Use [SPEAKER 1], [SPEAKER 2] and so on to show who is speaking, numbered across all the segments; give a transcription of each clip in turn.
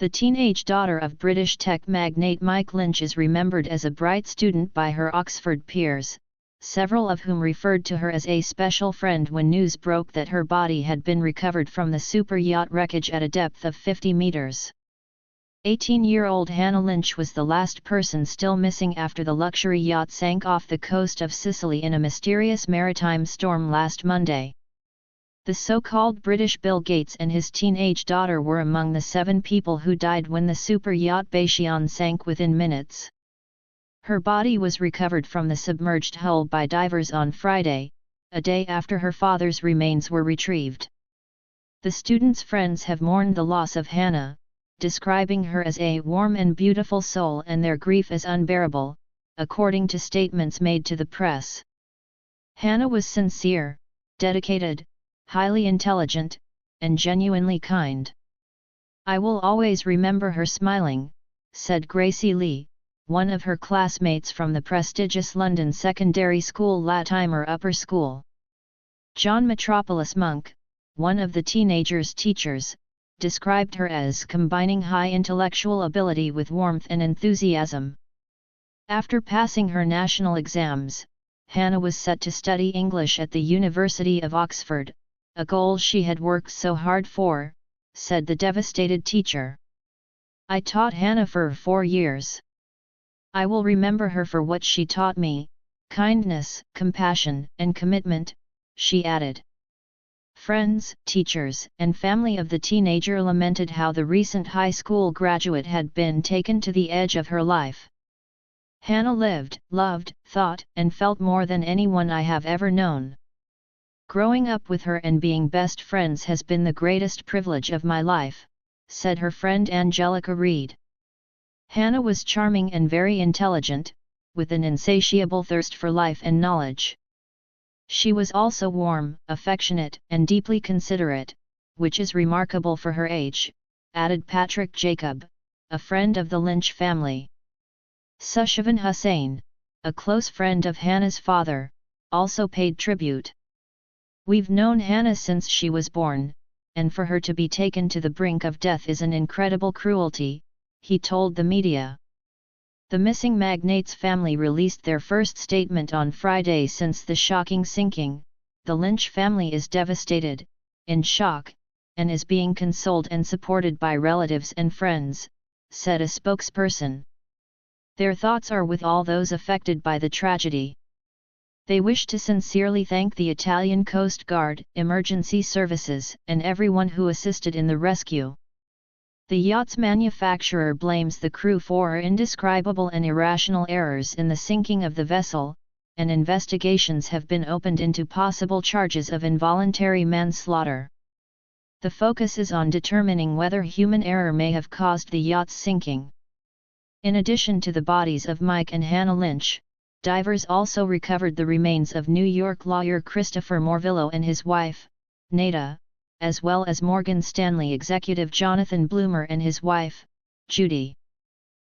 [SPEAKER 1] The teenage daughter of British tech magnate Mike Lynch is remembered as a bright student by her Oxford peers, several of whom referred to her as a special friend when news broke that her body had been recovered from the Superyacht wreckage at a depth of 50 meters. 18-year-old Hannah Lynch was the last person still missing after the luxury yacht sank off the coast of Sicily in a mysterious maritime storm last Monday. The so-called British Bill Gates and his teenage daughter were among the 7 people who died when the superyacht Bayesian sank within minutes. Her body was recovered from the submerged hull by divers on Friday, a day after her father's remains were retrieved. The student's friends have mourned the loss of Hannah, describing her as a warm and beautiful soul, and their grief as unbearable, according to statements made to the press. Hannah was sincere, dedicated, highly intelligent, and genuinely kind. "I will always remember her smiling," said Gracie Lee, one of her classmates from the prestigious London secondary school Latimer Upper School. John Metropolis Monk, one of the teenager's teachers, described her as combining high intellectual ability with warmth and enthusiasm. After passing her national exams, Hannah was set to study English at the University of Oxford, a goal she had worked so hard for, said the devastated teacher. "I taught Hannah for 4 years. I will remember her for what she taught me, kindness, compassion, and commitment," she added. Friends, teachers, and family of the teenager lamented how the recent high school graduate had been taken to the edge of her life. "Hannah lived, loved, thought, and felt more than anyone I have ever known. Growing up with her and being best friends has been the greatest privilege of my life," said her friend Angelica Reed. Hannah was charming and very intelligent, with an insatiable thirst for life and knowledge. She was also warm, affectionate, and deeply considerate, which is remarkable for her age, added Patrick Jacob, a friend of the Lynch family. Sushavan Hussain, a close friend of Hannah's father, also paid tribute. "We've known Hannah since she was born, and for her to be taken to the brink of death is an incredible cruelty," he told the media. The missing magnate's family released their first statement on Friday since the shocking sinking. "The Lynch family is devastated, in shock, and is being consoled and supported by relatives and friends," said a spokesperson. "Their thoughts are with all those affected by the tragedy. They wish to sincerely thank the Italian Coast Guard, emergency services, and everyone who assisted in the rescue." The yacht's manufacturer blames the crew for indescribable and irrational errors in the sinking of the vessel, and investigations have been opened into possible charges of involuntary manslaughter. The focus is on determining whether human error may have caused the yacht's sinking. In addition to the bodies of Mike and Hannah Lynch, divers also recovered the remains of New York lawyer Christopher Morvillo and his wife, Nada, as well as Morgan Stanley executive Jonathan Bloomer and his wife, Judy.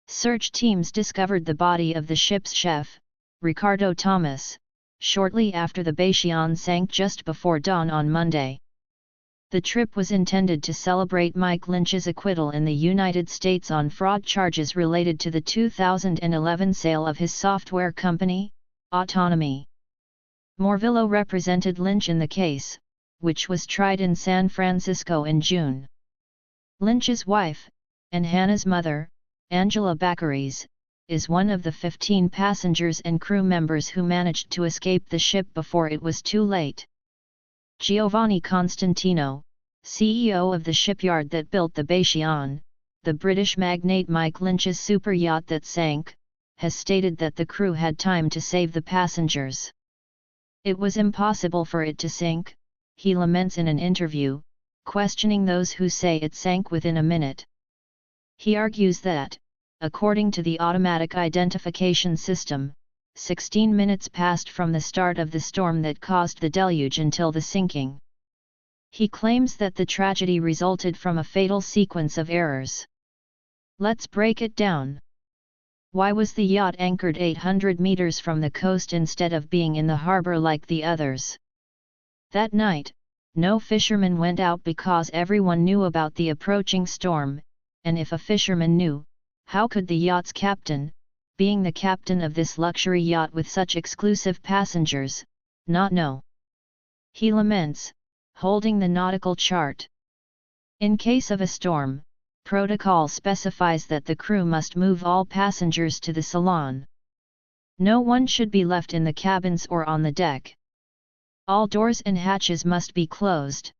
[SPEAKER 1] Search teams discovered the body of the ship's chef, Ricardo Thomas, shortly after the Bayesian sank just before dawn on Monday. The trip was intended to celebrate Mike Lynch's acquittal in the United States on fraud charges related to the 2011 sale of his software company, Autonomy. Morvillo represented Lynch in the case, which was tried in San Francisco in June. Lynch's wife, and Hannah's mother, Angela Baccaris, is one of the 15 passengers and crew members who managed to escape the ship before it was too late. Giovanni Constantino, CEO of the shipyard that built the Bayesian, the British magnate Mike Lynch's superyacht that sank, has stated that the crew had time to save the passengers. "It was impossible for it to sink," he laments in an interview, questioning those who say it sank within a minute. He argues that, according to the automatic identification system, 16 minutes passed from the start of the storm that caused the deluge until the sinking. He claims that the tragedy resulted from a fatal sequence of errors. "Let's break it down. Why was the yacht anchored 800 meters from the coast instead of being in the harbor like the others? That night, no fishermen went out because everyone knew about the approaching storm, and if a fisherman knew, how could the yacht's captain, being the captain of this luxury yacht with such exclusive passengers, not know? He laments, holding the nautical chart. In case of a storm, protocol specifies that the crew must move all passengers to the salon. No one should be left in the cabins or on the deck. All doors and hatches must be closed.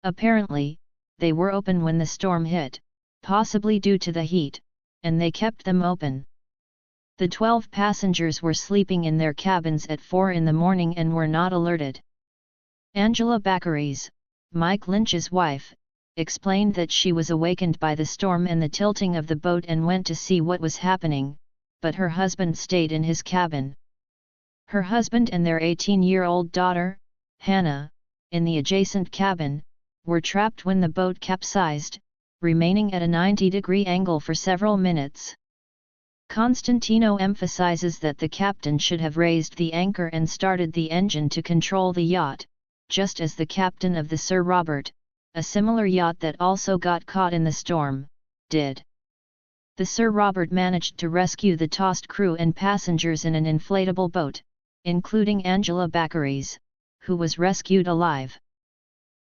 [SPEAKER 1] Apparently, they were open when the storm hit, possibly due to the heat, and they kept them open. The 12 passengers were sleeping in their cabins at 4 in the morning and were not alerted. Angela Baccaris, Mike Lynch's wife, explained that she was awakened by the storm and the tilting of the boat and went to see what was happening, but her husband stayed in his cabin. Her husband and their 18-year-old daughter, Hannah, in the adjacent cabin, were trapped when the boat capsized, remaining at a 90-degree angle for several minutes. Constantino emphasizes that the captain should have raised the anchor and started the engine to control the yacht, just as the captain of the Sir Robert, a similar yacht that also got caught in the storm, did. The Sir Robert managed to rescue the tossed crew and passengers in an inflatable boat, including Angela Baccaris, who was rescued alive.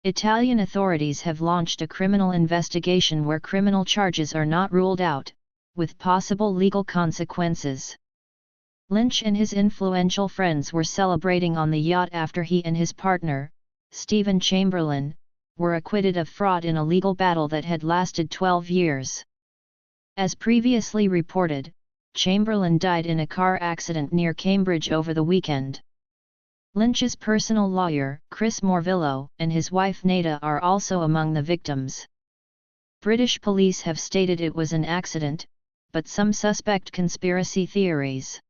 [SPEAKER 1] Italian authorities have launched a criminal investigation where criminal charges are not ruled out, with possible legal consequences. Lynch and his influential friends were celebrating on the yacht after he and his partner, Stephen Chamberlain, were acquitted of fraud in a legal battle that had lasted 12 years. As previously reported, Chamberlain died in a car accident near Cambridge over the weekend. Lynch's personal lawyer, Chris Morvillo, and his wife Nada are also among the victims. British police have stated it was an accident, but some suspect conspiracy theories.